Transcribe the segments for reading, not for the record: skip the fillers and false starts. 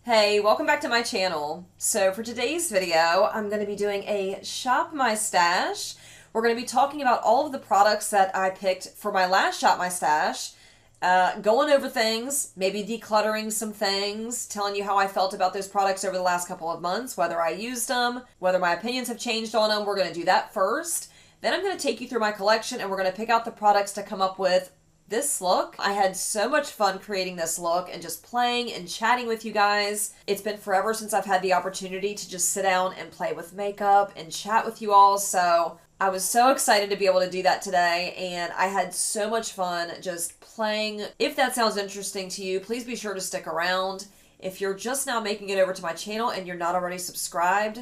Hey, welcome back to my channel. So for today's video, I'm going to be doing a Shop My Stash. We're going to be talking about all of the products that I picked for my last Shop My Stash, going over things, maybe decluttering some things, telling you how I felt about those products over the last couple of months, whether I used them, whether my opinions have changed on them. We're going to do that first. Then I'm going to take you through my collection and we're going to pick out the products to come up with this look. I had so much fun creating this look and just playing and chatting with you guys. It's been forever since I've had the opportunity to just sit down and play with makeup and chat with you all, so I was so excited to be able to do that today, and I had so much fun just playing. If that sounds interesting to you, please be sure to stick around. If you're just now making it over to my channel and you're not already subscribed,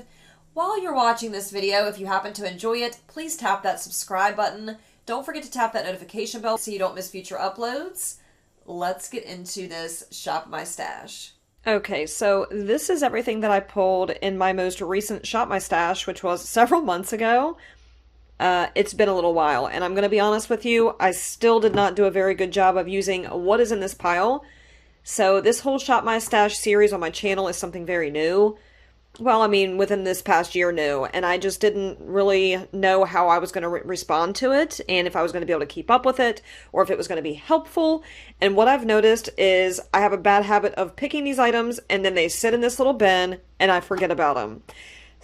while you're watching this video, if you happen to enjoy it, please tap that subscribe button. Don't forget to tap that notification bell so you don't miss future uploads. Let's get into this Shop My Stash. Okay, so this is everything that I pulled in my most recent Shop My Stash, which was several months ago. It's been a little while, and I'm going to be honest with you, I still did not do a very good job of using what is in this pile. So this whole Shop My Stash series on my channel is something very new. Well, I mean, within this past year, new, and I just didn't really know how I was going to respond to it, and if I was going to be able to keep up with it, or if it was going to be helpful. And what I've noticed is I have a bad habit of picking these items, and then they sit in this little bin, and I forget about them.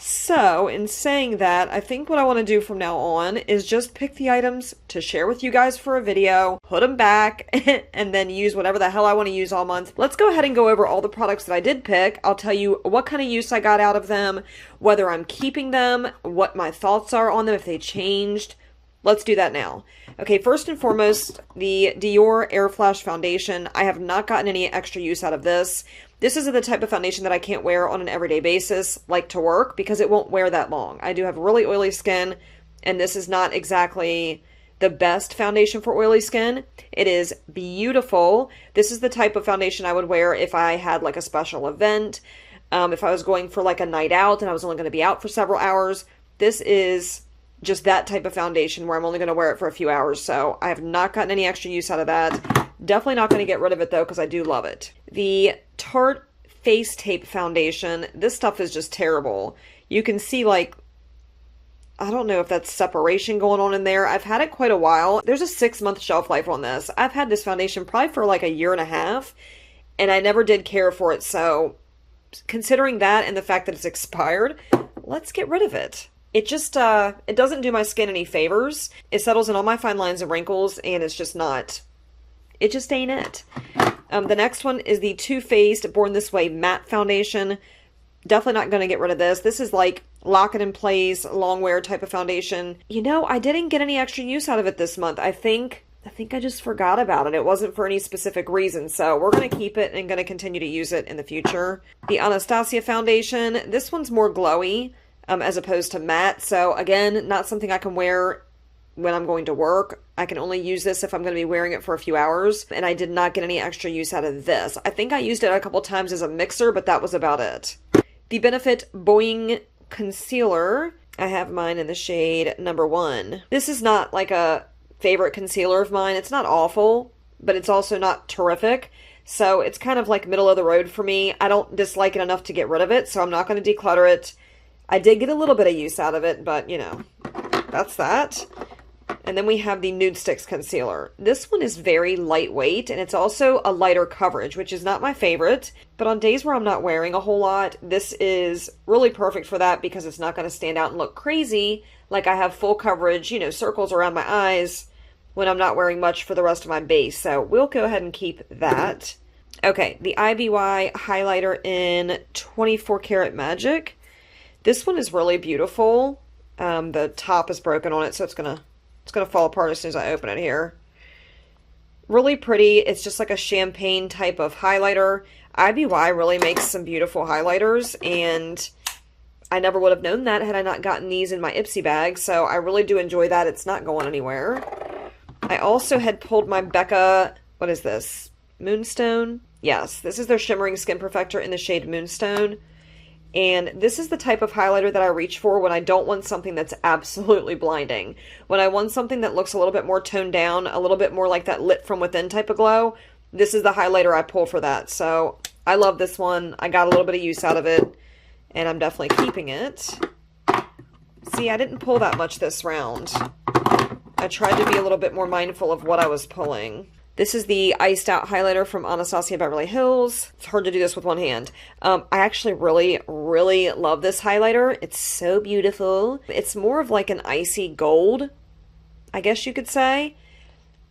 So, in saying that, I think what I want to do from now on is just pick the items to share with you guys for a video, put them back, and then use whatever the hell I want to use all month. Let's go ahead and go over all the products that I did pick. I'll tell you what kind of use I got out of them, whether I'm keeping them, what my thoughts are on them, if they changed. Let's do that now. Okay, first and foremost, the Dior Air Flash Foundation. I have not gotten any extra use out of this. This is the type of foundation that I can't wear on an everyday basis, like to work, because it won't wear that long. I do have really oily skin, and this is not exactly the best foundation for oily skin. It is beautiful. This is the type of foundation I would wear if I had like a special event, if I was going for like a night out and I was only going to be out for several hours. This is just that type of foundation where I'm only going to wear it for a few hours, so I have not gotten any extra use out of that. Definitely not going to get rid of it though, because I do love it. The Tarte Face Tape Foundation. This stuff is just terrible. You can see, like, I don't know if that's separation going on in there. I've had it quite a while. There's a 6-month shelf life on this. I've had this foundation probably for like a year and a half, and I never did care for it. So considering that and the fact that it's expired, let's get rid of it. It just, it doesn't do my skin any favors. It settles in all my fine lines and wrinkles, and it's just not, it just ain't it. The next one is the Too Faced Born This Way Matte Foundation. Definitely not going to get rid of this. This is like lock it in place, long wear type of foundation. You know, I didn't get any extra use out of it this month. I think I just forgot about it. It wasn't for any specific reason, so we're going to keep it and going to continue to use it in the future. The Anastasia Foundation. This one's more glowy as opposed to matte, so again, not something I can wear when I'm going to work. I can only use this if I'm going to be wearing it for a few hours, and I did not get any extra use out of this. I think I used it a couple times as a mixer, but that was about it. The Benefit Boing Concealer. I have mine in the shade number 1. This is not like a favorite concealer of mine. It's not awful, but it's also not terrific. So it's kind of like middle of the road for me. I don't dislike it enough to get rid of it, so I'm not going to declutter it. I did get a little bit of use out of it, but you know, that's that. And then we have the Nude Sticks Concealer. This one is very lightweight, and it's also a lighter coverage, which is not my favorite. But on days where I'm not wearing a whole lot, this is really perfect for that because it's not going to stand out and look crazy like I have full coverage, you know, circles around my eyes when I'm not wearing much for the rest of my base. So we'll go ahead and keep that. Okay, the IBY Highlighter in 24 Karat Magic. This one is really beautiful. The top is broken on it, so it's gonna fall apart as soon as I open it here. Really pretty. It's just like a champagne type of highlighter. IBY really makes some beautiful highlighters, and I never would have known that had I not gotten these in my Ipsy bag, so I really do enjoy that. It's not going anywhere. I also had pulled my Becca, what is this? Moonstone? Yes, this is their Shimmering Skin Perfector in the shade Moonstone. And this is the type of highlighter that I reach for when I don't want something that's absolutely blinding. When I want something that looks a little bit more toned down, a little bit more like that lit from within type of glow, this is the highlighter I pull for that. So I love this one. I got a little bit of use out of it, and I'm definitely keeping it. See, I didn't pull that much this round. I tried to be a little bit more mindful of what I was pulling. This is the Iced Out Highlighter from Anastasia Beverly Hills. It's hard to do this with one hand. I actually really, really love this highlighter. It's so beautiful. It's more of like an icy gold, I guess you could say.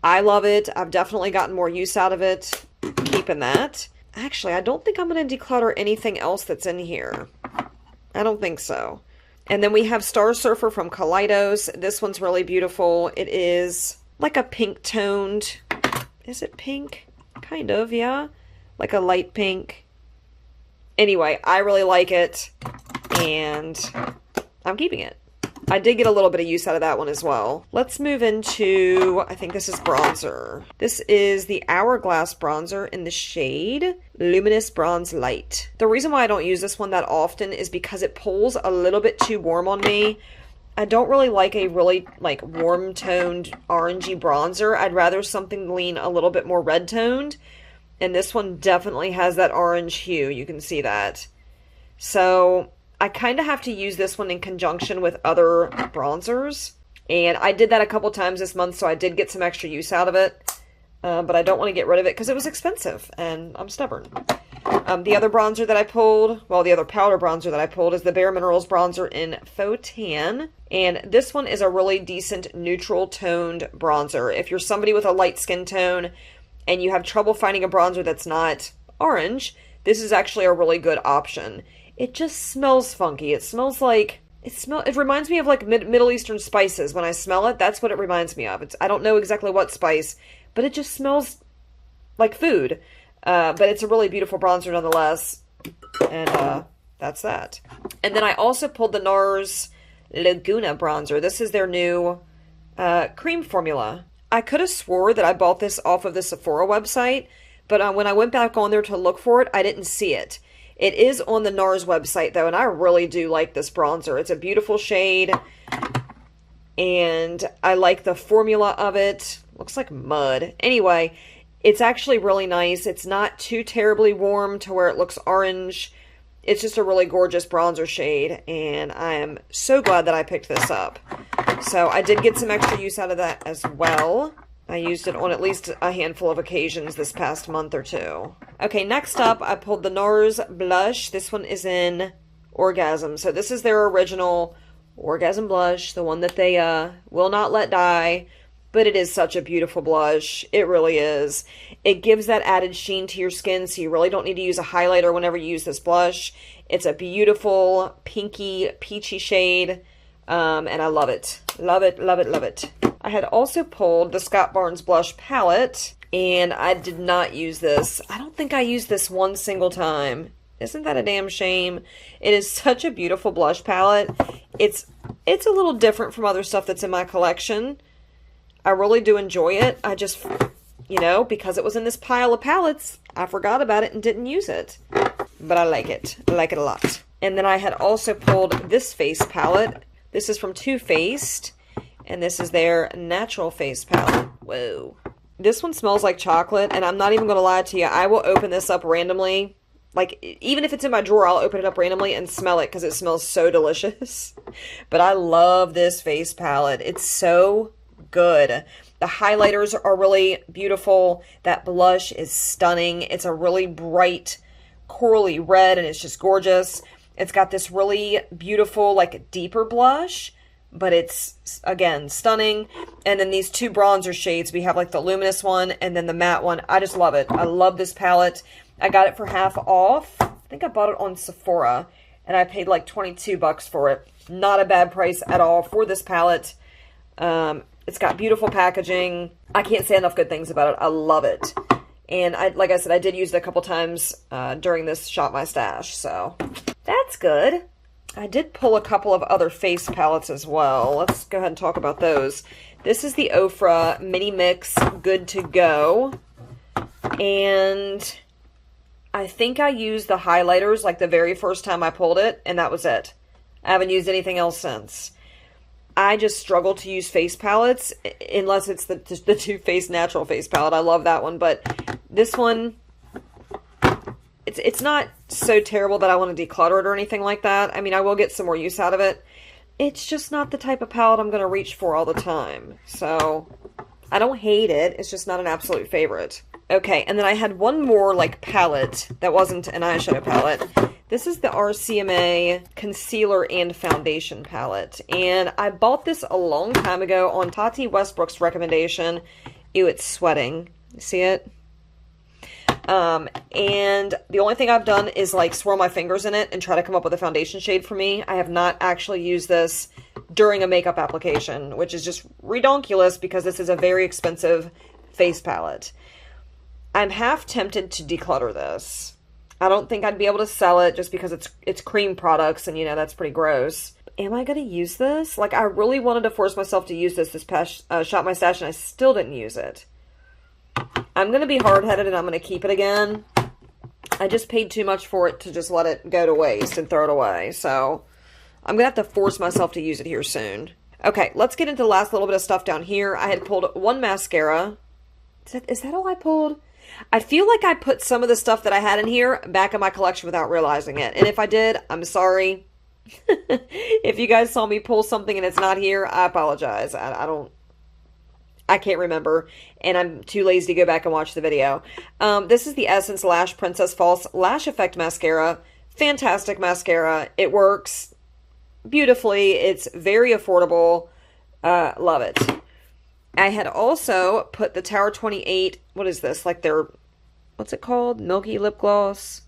I love it. I've definitely gotten more use out of it. Keeping that. Actually, I don't think I'm going to declutter anything else that's in here. I don't think so. And then we have Star Surfer from Kaleidos. This one's really beautiful. It is like a pink toned... Is it pink? Kind of, yeah. Like a light pink. Anyway, I really like it, and I'm keeping it. I did get a little bit of use out of that one as well. Let's move into, I think this is bronzer. This is the Hourglass bronzer in the shade Luminous Bronze Light. The reason why I don't use this one that often is because it pulls a little bit too warm on me. I don't really like a really like warm toned orangey bronzer. I'd rather something lean a little bit more red toned. And this one definitely has that orange hue. You can see that. So I kind of have to use this one in conjunction with other bronzers. And I did that a couple times this month, so I did get some extra use out of it. But I don't want to get rid of it because it was expensive and I'm stubborn. The other bronzer that I pulled, well, the other powder bronzer that I pulled is the Bare Minerals bronzer in Faux Tan. And this one is a really decent neutral toned bronzer. If you're somebody with a light skin tone and you have trouble finding a bronzer that's not orange, this is actually a really good option. It just smells funky. It smells like, it reminds me of like Middle Eastern spices. When I smell it, that's what it reminds me of. I don't know exactly what spice, but it just smells like food. But it's a really beautiful bronzer nonetheless. And that's that. And then I also pulled the NARS Laguna bronzer. This is their new cream formula. I could have swore that I bought this off of the Sephora website, but when I went back on there to look for it, I didn't see it. It is on the NARS website though, and I really do like this bronzer. It's a beautiful shade, and I like the formula of it. Looks like mud. Anyway, it's actually really nice. It's not too terribly warm to where it looks orange. It's just a really gorgeous bronzer shade, and I am so glad that I picked this up. So I did get some extra use out of that as well. I used it on at least a handful of occasions this past month or two. Okay, next up, I pulled the NARS blush. This one is in Orgasm. So this is their original Orgasm blush, the one that they will not let die. But it is such a beautiful blush. It really is. It gives that added sheen to your skin, so you really don't need to use a highlighter whenever you use this blush. It's a beautiful, pinky, peachy shade, and I love it. Love it, love it, love it. I had also pulled the Scott Barnes blush palette, and I did not use this. I don't think I used this one single time. Isn't that a damn shame? It is such a beautiful blush palette. It's a little different from other stuff that's in my collection. I really do enjoy it. I just, you know, because it was in this pile of palettes, I forgot about it and didn't use it. But I like it. I like it a lot. And then I had also pulled this face palette. This is from Too Faced, and this is their Natural Face palette. Whoa. This one smells like chocolate, and I'm not even going to lie to you. I will open this up randomly. Like, even if it's in my drawer, I'll open it up randomly and smell it because it smells so delicious. But I love this face palette. It's so good. The highlighters are really beautiful. That blush is stunning. It's a really bright corally red, and it's just gorgeous. It's got this really beautiful, like, deeper blush, but it's, again, stunning. And then these two bronzer shades. We have, like, the luminous one and then the matte one. I just love it. I love this palette. I got it for half off. I think I bought it on Sephora, and I paid, like, $22 for it. Not a bad price at all for this palette. It's got beautiful packaging. I can't say enough good things about it. I love it. And like I said, I did use it a couple times during this Shop My Stash, so that's good. I did pull a couple of other face palettes as well. Let's go ahead and talk about those. This is the Ofra Mini Mix Good to Go. And I think I used the highlighters like the very first time I pulled it, and that was it. I haven't used anything else since. I just struggle to use face palettes unless it's the Too Faced Natural Face palette. I love that one, but this one it's not so terrible that I want to declutter it or anything like that. I mean, I will get some more use out of it. It's just not the type of palette I'm going to reach for all the time. So, I don't hate it. It's just not an absolute favorite. Okay, and then I had one more, like, palette that wasn't an eyeshadow palette. This is the RCMA Concealer and Foundation palette. And I bought this a long time ago on Tati Westbrook's recommendation. Ew, it's sweating. You see it? And the only thing I've done is, like, swirl my fingers in it and try to come up with a foundation shade for me. I have not actually used this during a makeup application, which is just redonkulous because this is a very expensive face palette. I'm half tempted to declutter this. I don't think I'd be able to sell it just because it's cream products and, you know, that's pretty gross. Am I going to use this? Like, I really wanted to force myself to use this past Shop My Stash, and I still didn't use it. I'm going to be hard-headed and I'm going to keep it again. I just paid too much for it to just let it go to waste and throw it away. So, I'm going to have to force myself to use it here soon. Okay, let's get into the last little bit of stuff down here. I had pulled one mascara. Is that all I pulled? I feel like I put some of the stuff that I had in here back in my collection without realizing it. And if I did, I'm sorry. If you guys saw me pull something and it's not here, I apologize. I can't remember. And I'm too lazy to go back and watch the video. This is the Essence Lash Princess False Lash Effect Mascara. Fantastic mascara. It works beautifully. It's very affordable. Love it. I had also put the Tower 28, what is this? Like their, what's it called? Milky Lip Gloss?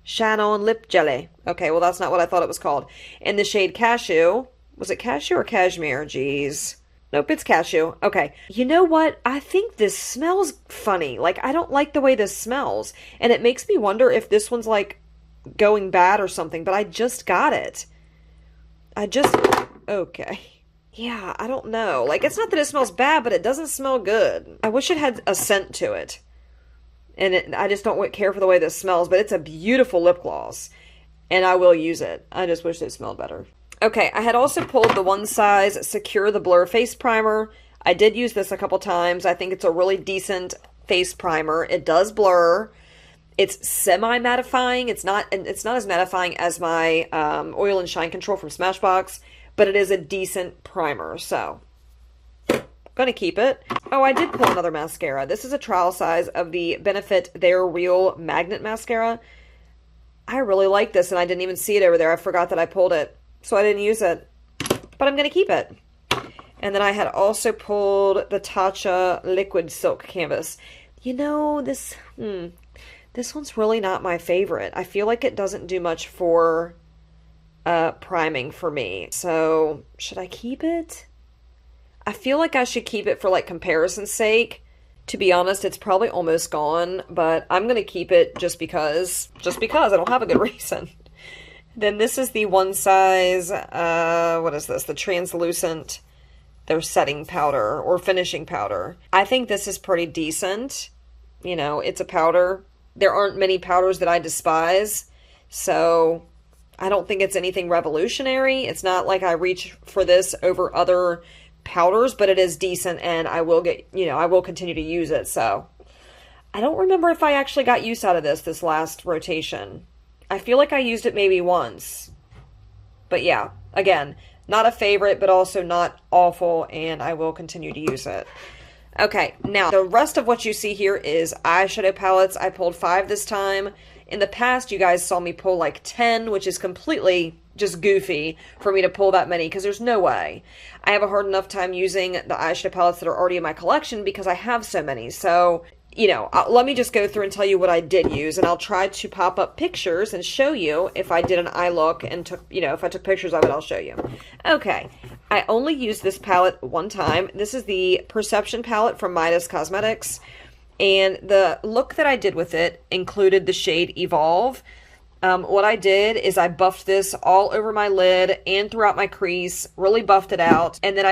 Shannon Lip Jelly. Okay, well that's not what I thought it was called. In the shade Cashew. Was it Cashew or Cashmere? Jeez. Nope, it's Cashew. Okay. You know what? I think this smells funny. Like, I don't like the way this smells. And it makes me wonder if this one's like going bad or something, but I just got it. Okay. Yeah, I don't know. Like, it's not that it smells bad, but it doesn't smell good. I wish it had a scent to it. And I just don't care for the way this smells, but it's a beautiful lip gloss. And I will use it. I just wish it smelled better. Okay, I had also pulled the One Size Secure the Blur Face Primer. I did use this a couple times. I think it's a really decent face primer. It does blur. It's semi-mattifying. It's not as mattifying as my Oil and Shine Control from Smashbox, but it is a decent primer, so I'm going to keep it. Oh, I did pull another mascara. This is a trial size of the Benefit They're Real Magnet Mascara. I really like this, and I didn't even see it over there. I forgot that I pulled it, so I didn't use it, but I'm going to keep it. And then I had also pulled the Tatcha Liquid Silk Canvas. You know, this one's really not my favorite. I feel like it doesn't do much for priming for me. So, should I keep it? I feel like I should keep it for like comparison's sake. To be honest, it's probably almost gone, but I'm going to keep it just because I don't have a good reason. Then this is the One Size, what is this? The translucent, their setting powder or finishing powder. I think this is pretty decent. You know, it's a powder. There aren't many powders that I despise, so I don't think it's anything revolutionary. It's not like I reach for this over other powders, but it is decent, and I will I will continue to use it. So I don't remember if I actually got use out of this last rotation. I feel like I used it maybe once. But yeah, again, not a favorite, but also not awful, and I will continue to use it. Okay, now the rest of what you see here is eyeshadow palettes. I pulled 5 this time. In the past, you guys saw me pull like 10, which is completely just goofy for me to pull that many, because there's no way. I have a hard enough time using the eyeshadow palettes that are already in my collection because I have so many. So, you know, let me just go through and tell you what I did use, and I'll try to pop up pictures and show you if I did an eye look and took, if I took pictures of it, I'll show you. Okay, I only used this palette one time. This is the Perception palette from Midas Cosmetics. And the look that I did with it included the shade Evolve. What I did is I buffed this all over my lid and throughout my crease, really buffed it out. And then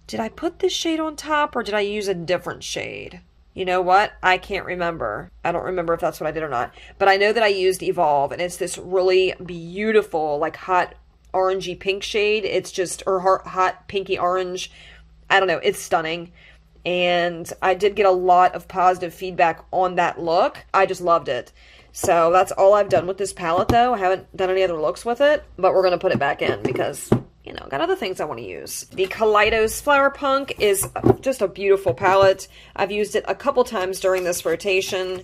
did I put this shade on top or did I use a different shade? You know what? I can't remember. I don't remember if that's what I did or not. But I know that I used Evolve, and it's this really beautiful, like hot orangey pink shade. It's just, or hot pinky orange. I don't know. It's stunning. And I did get a lot of positive feedback on that look. I just loved it. So that's all I've done with this palette, though. I haven't done any other looks with it, but we're going to put it back in because, you know, got other things I want to use. The Kaleidos Flower Punk is just a beautiful palette. I've used it a couple times during this rotation,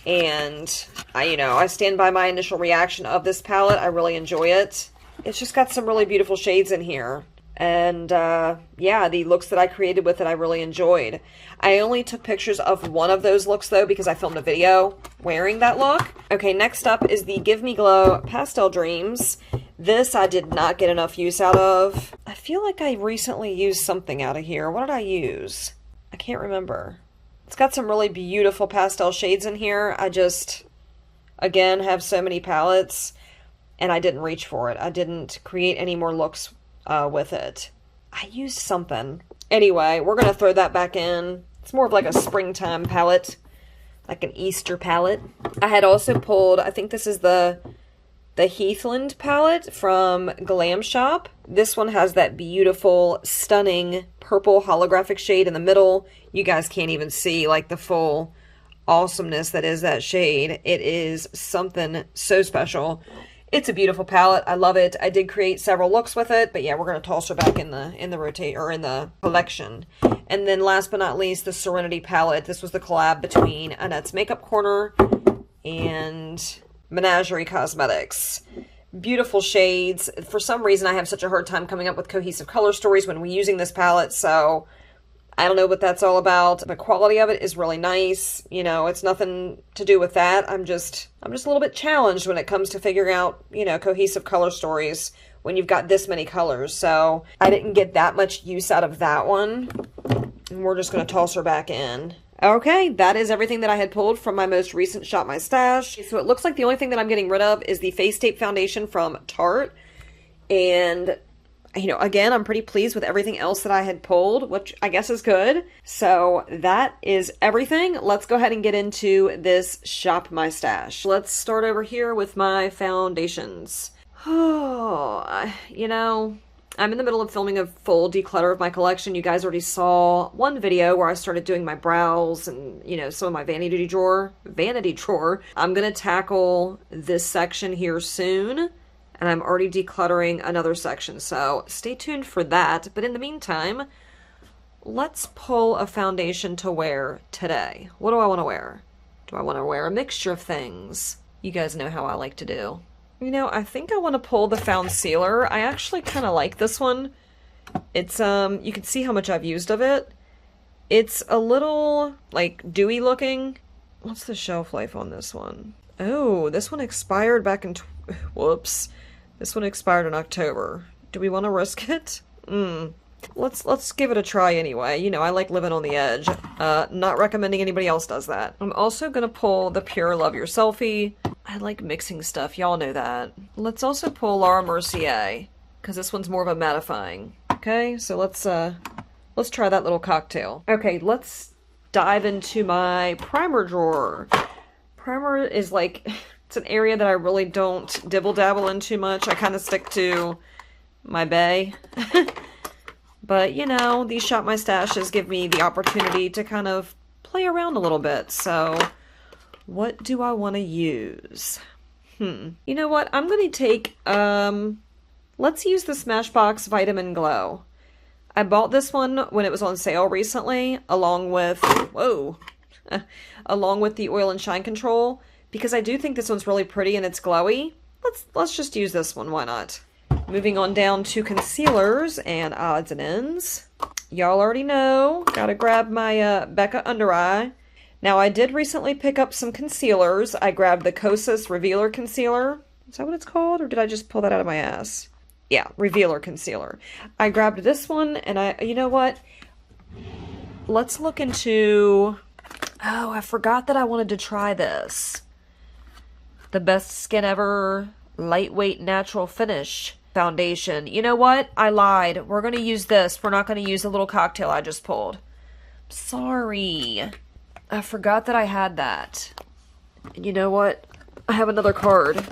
and I stand by my initial reaction of this palette. I really enjoy it. It's just got some really beautiful shades in here. And, yeah, the looks that I created with it, I really enjoyed. I only took pictures of one of those looks, though, because I filmed a video wearing that look. Okay, next up is the Give Me Glow Pastel Dreams. This I did not get enough use out of. I feel like I recently used something out of here. What did I use? I can't remember. It's got some really beautiful pastel shades in here. I just, again, have so many palettes, and I didn't reach for it. I didn't create any more looks with it. I used something. Anyway, we're going to throw that back in. It's more of like a springtime palette, like an Easter palette. I had also pulled, I think this is the Heathland palette from Glam Shop. This one has that beautiful, stunning purple holographic shade in the middle. You guys can't even see like the full awesomeness that is that shade. It is something so special. It's a beautiful palette. I love it. I did create several looks with it, but yeah, we're going to toss her back in the collection. And then last but not least, the Serenity palette. This was the collab between Annette's Makeup Corner and Menagerie Cosmetics. Beautiful shades. For some reason, I have such a hard time coming up with cohesive color stories when we're using this palette, so I don't know what that's all about. The quality of it is really nice. You know, it's nothing to do with that. I'm just a little bit challenged when it comes to figuring out, you know, cohesive color stories when you've got this many colors. So I didn't get that much use out of that one. And we're just going to toss her back in. Okay, that is everything that I had pulled from my most recent Shop My Stash. So it looks like the only thing that I'm getting rid of is the Face Tape Foundation from Tarte. And you know, again, I'm pretty pleased with everything else that I had pulled, which I guess is good. So that is everything. Let's go ahead and get into this Shop My Stash. Let's start over here with my foundations. Oh, you know, I'm in the middle of filming a full declutter of my collection. You guys already saw one video where I started doing my brows and, you know, some of my vanity drawer. I'm going to tackle this section here soon. And I'm already decluttering another section, so stay tuned for that. But in the meantime, let's pull a foundation to wear today. What do I want to wear? Do I want to wear a mixture of things? You guys know how I like to do. You know, I think I want to pull the Found Sealer. I actually kind of like this one. It's, you can see how much I've used of it. It's a little, like, dewy looking. What's the shelf life on this one? Oh, this one expired back in, whoops. This one expired in October. Do we want to risk it? Let's give it a try anyway. You know, I like living on the edge. Not recommending anybody else does that. I'm also going to pull the Pure Love Your Selfie. I like mixing stuff. Y'all know that. Let's also pull Laura Mercier, because this one's more of a mattifying. Okay, so let's try that little cocktail. Okay, let's dive into my primer drawer. Primer is like, it's an area that I really don't dibble-dabble in too much. I kind of stick to my bay. But, you know, these Shop My Stashes give me the opportunity to kind of play around a little bit. So, what do I want to use? You know what? I'm going to take, let's use the Smashbox Vitamin Glow. I bought this one when it was on sale recently, along with, along with the Oil and Shine Control, because I do think this one's really pretty and it's glowy. Let's just use this one, why not? Moving on down to concealers and odds and ends. Y'all already know, gotta grab my Becca Under Eye. Now I did recently pick up some concealers. I grabbed the Kosas Revealer Concealer. Is that what it's called, or did I just pull that out of my ass? Yeah, Revealer Concealer. I grabbed this one, and you know what? Let's look into, oh, I forgot that I wanted to try this. The Best Skin Ever Lightweight Natural Finish Foundation. You know what? I lied. We're going to use this. We're not going to use the little cocktail I just pulled. Sorry. I forgot that I had that. And you know what? I have another card.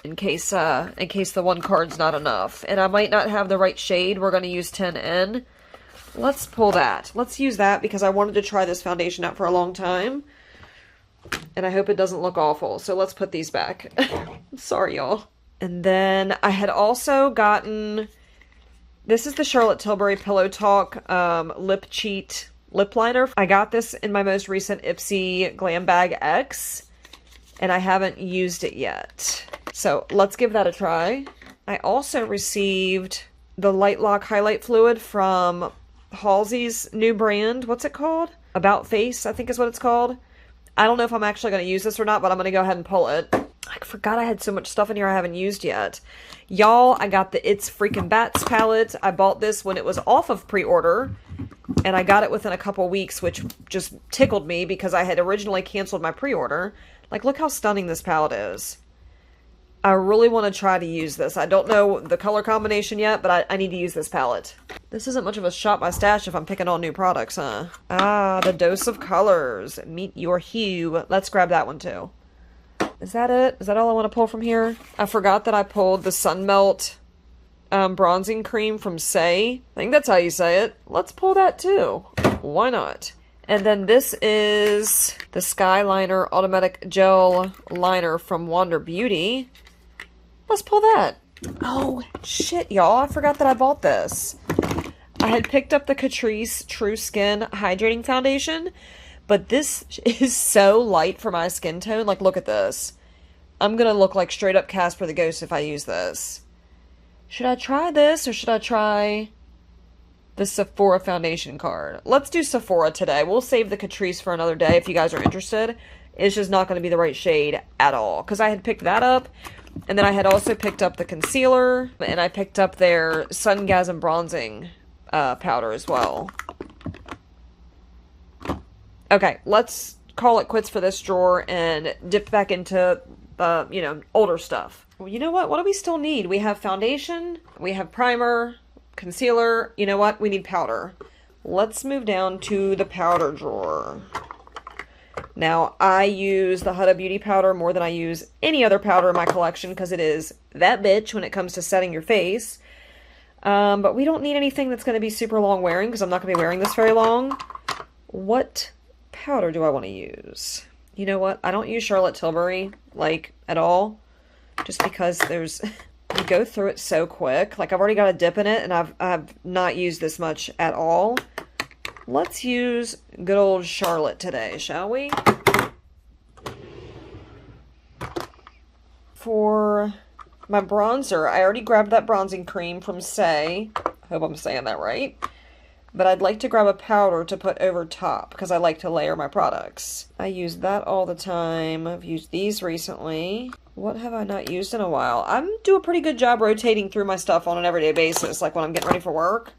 In case the one card's not enough. And I might not have the right shade. We're going to use 10N. Let's pull that. Let's use that because I wanted to try this foundation out for a long time. And I hope it doesn't look awful. So let's put these back. Sorry, y'all. And then I had also gotten... This is the Charlotte Tilbury Pillow Talk Lip Cheat Lip Liner. I got this in my most recent Ipsy Glam Bag X. And I haven't used it yet. So let's give that a try. I also received the Light Lock Highlight Fluid from Halsey's new brand. What's it called? About Face, I think is what it's called. I don't know if I'm actually going to use this or not, but I'm going to go ahead and pull it. I forgot I had so much stuff in here I haven't used yet. Y'all, I got the It's Freaking Bats palette. I bought this when it was off of pre-order, and I got it within a couple weeks, which just tickled me because I had originally canceled my pre-order. Like, look how stunning this palette is. I really want to try to use this. I don't know the color combination yet, but I need to use this palette. This isn't much of a shop my stash if I'm picking all new products, huh? Ah, the Dose of Colors. Meet Your Hue. Let's grab that one too. Is that it? Is that all I want to pull from here? I forgot that I pulled the Sunmelt bronzing cream from Say. I think that's how you say it. Let's pull that too. Why not? And then this is the Skyliner Automatic Gel Liner from Wander Beauty. Let's pull that. Oh, shit, y'all. I forgot that I bought this. I had picked up the Catrice True Skin Hydrating Foundation, but this is so light for my skin tone. Like, look at this. I'm going to look like straight up Casper the Ghost if I use this. Should I try this or should I try the Sephora foundation card? Let's do Sephora today. We'll save the Catrice for another day if you guys are interested. It's just not going to be the right shade at all. Because I had picked that up. And then I had also picked up the concealer. And I picked up their Sungasm Bronzing powder as well. Okay, let's call it quits for this drawer and dip back into, you know, older stuff. Well, you know what? What do we still need? We have foundation. We have primer. Concealer. You know what? We need powder. Let's move down to the powder drawer. Now, I use the Huda Beauty powder more than I use any other powder in my collection because it is that bitch when it comes to setting your face. But we don't need anything that's going to be super long wearing because I'm not going to be wearing this very long. What powder do I want to use? You know what? I don't use Charlotte Tilbury, like, at all. Just because there's... You go through it so quick. Like, I've already got a dip in it, and I've not used this much at all. Let's use good old Charlotte today, shall we? For my bronzer, I already grabbed that bronzing cream from Say. I hope I'm saying that right. But I'd like to grab a powder to put over top, because I like to layer my products. I use that all the time. I've used these recently. What have I not used in a while? I'm doing a pretty good job rotating through my stuff on an everyday basis, like when I'm getting ready for work.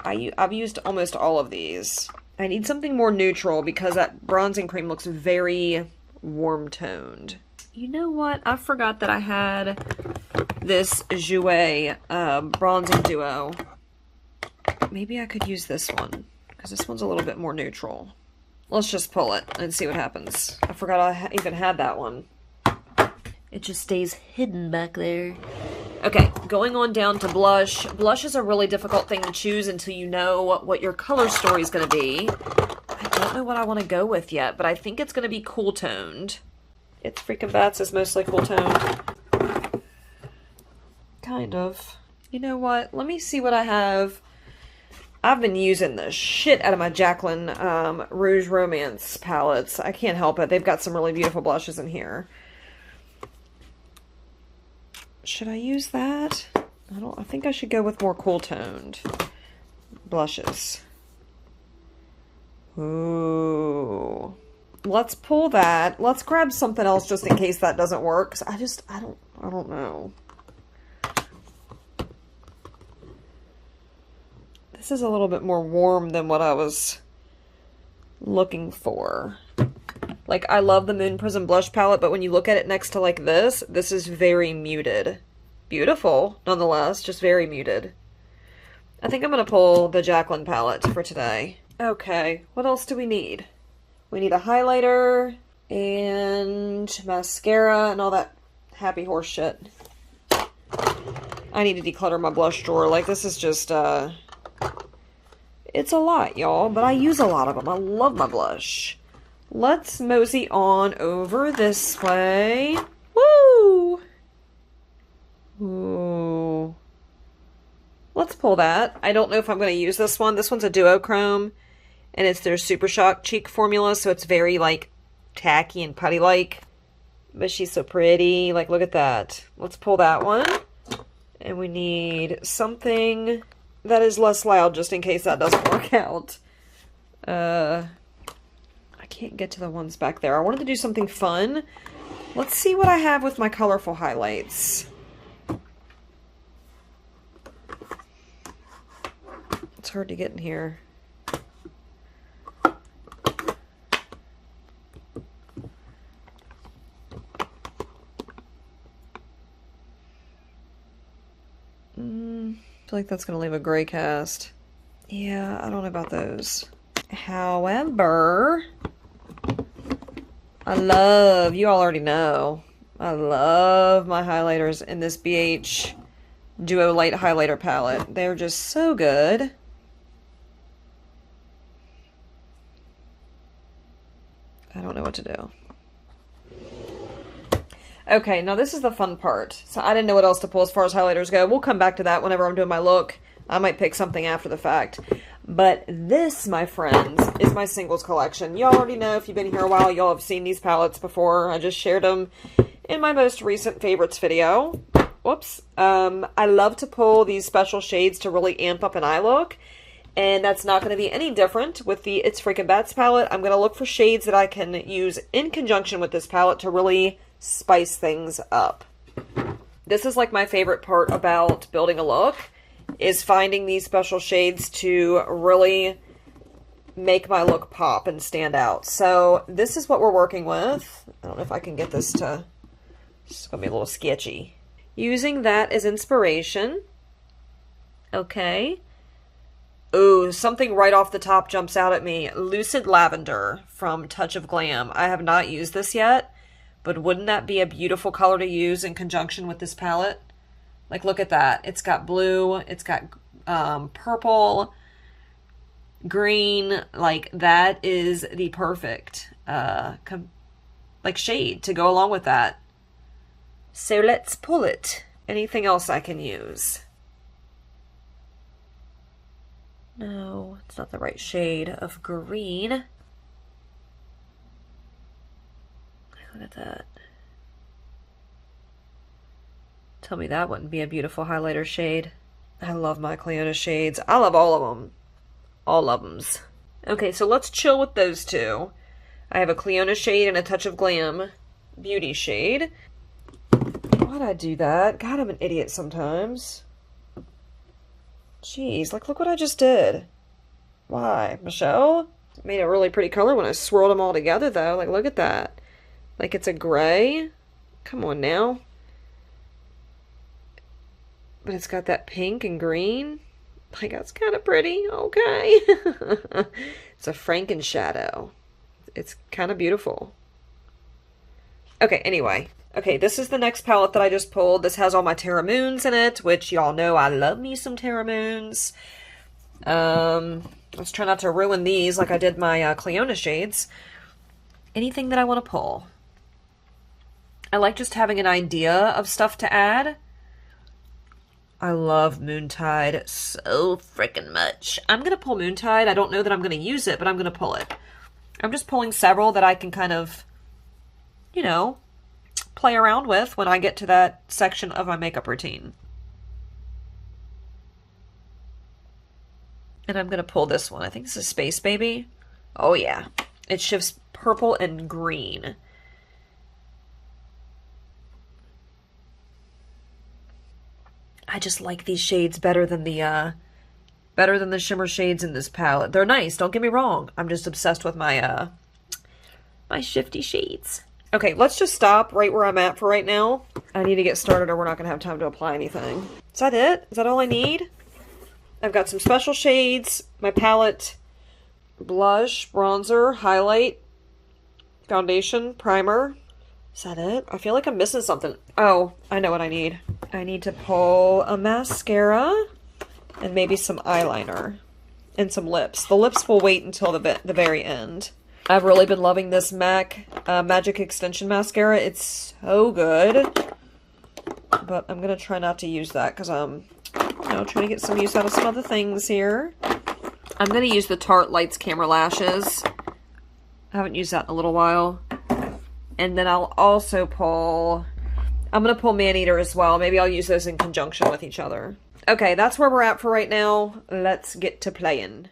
I've used almost all of these. I need something more neutral because that bronzing cream looks very warm toned. You know what? I forgot that I had this Jouer bronzing duo. Maybe I could use this one because this one's a little bit more neutral. Let's just pull it and see what happens. I forgot I even had that one. It just stays hidden back there. Okay, going on down to blush. Blush is a really difficult thing to choose until you know what your color story is going to be. I don't know what I want to go with yet, but I think it's going to be cool toned. It's Freaking Bats is mostly cool toned. Kind of. You know what? Let me see what I have. I've been using the shit out of my Jaclyn Rouge Romance palettes. I can't help it. They've got some really beautiful blushes in here. Should I use that? I think I should go with more cool toned blushes. Ooh. Let's pull that. Let's grab something else just in case that doesn't work. 'Cause I don't know. This is a little bit more warm than what I was looking for. Like, I love the Moon Prism blush palette, but when you look at it next to, like, this is very muted. Beautiful, nonetheless, just very muted. I think I'm going to pull the Jaclyn palette for today. Okay, what else do we need? We need a highlighter and mascara and all that happy horse shit. I need to declutter my blush drawer. Like, this is just, it's a lot, y'all, but I use a lot of them. I love my blush. let's mosey on over this way. Woo! Ooh. Let's pull that. I don't know if I'm going to use this one. This one's a duochrome, and it's their Super Shock cheek formula, so it's very, like, tacky and putty-like. But she's so pretty. Like, look at that. Let's pull that one. And we need something that is less loud, just in case that doesn't work out. I can't get to the ones back there. I wanted to do something fun. Let's see what I have with my colorful highlights. It's hard to get in here. I feel like that's going to leave a gray cast. Yeah, I don't know about those. However, you all already know, I love my highlighters in this BH Duo Light Highlighter Palette. They're just so good. I don't know what to do. Okay, now this is the fun part. So I didn't know what else to pull as far as highlighters go. We'll come back to that whenever I'm doing my look. I might pick something after the fact. But this, my friends, is my singles collection. Y'all already know, if you've been here a while, y'all have seen these palettes before. I just shared them in my most recent favorites video. Whoops. I love to pull these special shades to really amp up an eye look. And that's not going to be any different with the It's Freaking Bats palette. I'm going to look for shades that I can use in conjunction with this palette to really spice things up. This is like my favorite part about building a look, is finding these special shades to really make my look pop and stand out. So this is what we're working with. I don't know if I can get this to, it's going to be a little sketchy. Using that as inspiration. Okay. Ooh, something right off the top jumps out at me. Lucid Lavender from Touch of Glam. I have not used this yet, but wouldn't that be a beautiful color to use in conjunction with this palette? Like, look at that. It's got blue, it's got purple, green. Like, that is the perfect like shade to go along with that. So let's pull it. Anything else I can use? No, it's not the right shade of green. Look at that. Tell me that wouldn't be a beautiful highlighter shade. I love my Cliona shades. I love all of them. All of them. Okay, so let's chill with those two. I have a Cliona shade and a Touch of Glam beauty shade. Why'd I do that? God, I'm an idiot sometimes. Jeez, like, look what I just did. Why? Michelle? Made a really pretty color when I swirled them all together, though. Like, look at that. Like, it's a gray. Come on now. But it's got that pink and green. Like, that's kind of pretty. Okay. It's a Frankenshadow. It's kind of beautiful. Okay, anyway. Okay, this is the next palette that I just pulled. This has all my Terra Moons in it, which y'all know I love me some Terra Moons. Let's try not to ruin these like I did my Cliona shades. Anything that I want to pull. I like just having an idea of stuff to add. I love Moontide so freaking much. I'm going to pull Moontide. I don't know that I'm going to use it, but I'm going to pull it. I'm just pulling several that I can kind of, you know, play around with when I get to that section of my makeup routine. And I'm going to pull this one. I think this is Space Baby. Oh yeah. It shifts purple and green. I just like these shades better than the shimmer shades in this palette. They're nice, don't get me wrong. I'm just obsessed with my my shifty shades. Okay, let's just stop right where I'm at for right now. I need to get started or we're not going to have time to apply anything. Is that it? Is that all I need? I've got some special shades, my palette, blush, bronzer, highlight, foundation, primer. Is that it? I feel like I'm missing something. Oh, I know what I need. I need to pull a mascara and maybe some eyeliner and some lips. The lips will wait until the very end. I've really been loving this MAC Magic Extension Mascara. It's so good. But I'm going to try not to use that because I'm, trying to get some use out of some other things here. I'm going to use the Tarte Lights Camera Lashes. I haven't used that in a little while. And then I'll also pull... I'm going to pull Maneater as well. Maybe I'll use those in conjunction with each other. Okay, that's where we're at for right now. Let's get to playing.